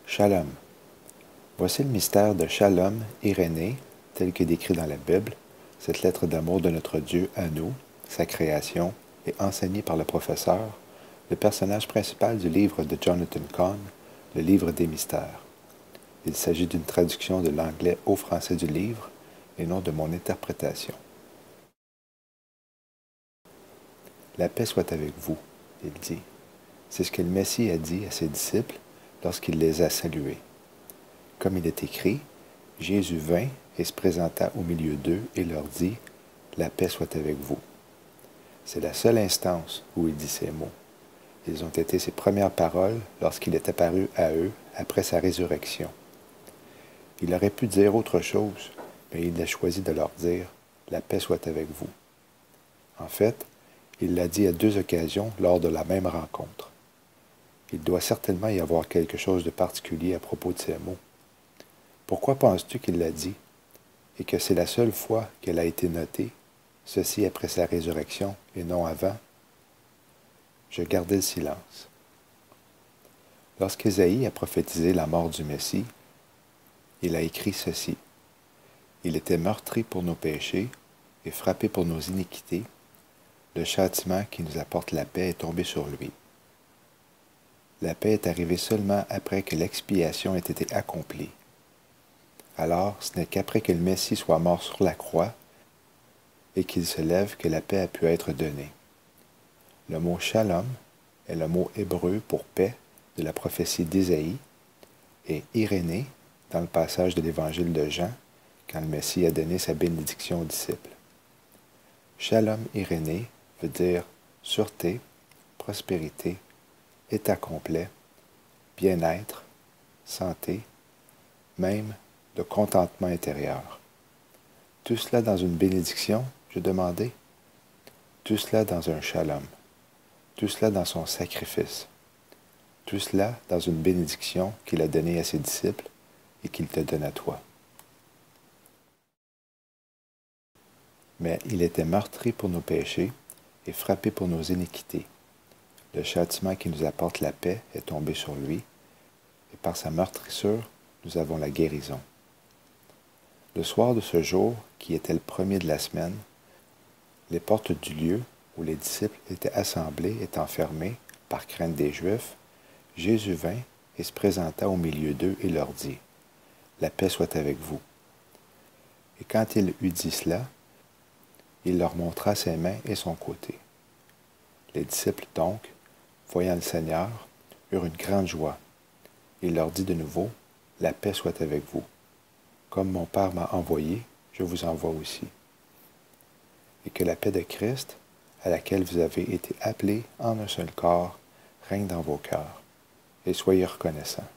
Shalom. Voici le mystère de Shalom, Irénée, tel que décrit dans la Bible, cette lettre d'amour de notre Dieu à nous, sa création, et enseignée par le professeur, le personnage principal du livre de Jonathan Cahn, le livre des mystères. Il s'agit d'une traduction de l'anglais au français du livre, et non de mon interprétation. La paix soit avec vous, il dit. C'est ce que le Messie a dit à ses disciples lorsqu'il les a salués. Comme il est écrit, Jésus vint et se présenta au milieu d'eux et leur dit, « La paix soit avec vous. » C'est la seule instance où il dit ces mots. Ils ont été ses premières paroles lorsqu'il est apparu à eux après sa résurrection. Il aurait pu dire autre chose, mais il a choisi de leur dire, « La paix soit avec vous. » En fait, il l'a dit à deux occasions lors de la même rencontre. Il doit certainement y avoir quelque chose de particulier à propos de ces mots. Pourquoi penses-tu qu'il l'a dit, et que c'est la seule fois qu'elle a été notée, ceci après sa résurrection et non avant? Je gardai le silence. Lorsqu'Ésaïe a prophétisé la mort du Messie, il a écrit ceci. Il était meurtri pour nos péchés et frappé pour nos iniquités. Le châtiment qui nous apporte la paix est tombé sur lui. La paix est arrivée seulement après que l'expiation ait été accomplie. Alors, ce n'est qu'après que le Messie soit mort sur la croix et qu'il se lève que la paix a pu être donnée. Le mot shalom est le mot hébreu pour paix de la prophétie d'Ésaïe et Irénée dans le passage de l'évangile de Jean quand le Messie a donné sa bénédiction aux disciples. Shalom Irénée veut dire sûreté, prospérité, état complet, bien-être, santé, même de contentement intérieur. Tout cela dans une bénédiction, je demandais. Tout cela dans un shalom. Tout cela dans son sacrifice. Tout cela dans une bénédiction qu'il a donnée à ses disciples et qu'il te donne à toi. Mais il était meurtri pour nos péchés et frappé pour nos iniquités. Le châtiment qui nous apporte la paix est tombé sur lui, et par sa meurtrissure, nous avons la guérison. Le soir de ce jour, qui était le premier de la semaine, les portes du lieu où les disciples étaient assemblés étant fermées par crainte des Juifs, Jésus vint et se présenta au milieu d'eux et leur dit, « La paix soit avec vous. » Et quand il eut dit cela, il leur montra ses mains et son côté. Les disciples donc, voyant le Seigneur, eurent une grande joie. Il leur dit de nouveau, « La paix soit avec vous. Comme mon Père m'a envoyé, je vous envoie aussi. » Et que la paix de Christ, à laquelle vous avez été appelés en un seul corps, règne dans vos cœurs. Et soyez reconnaissants.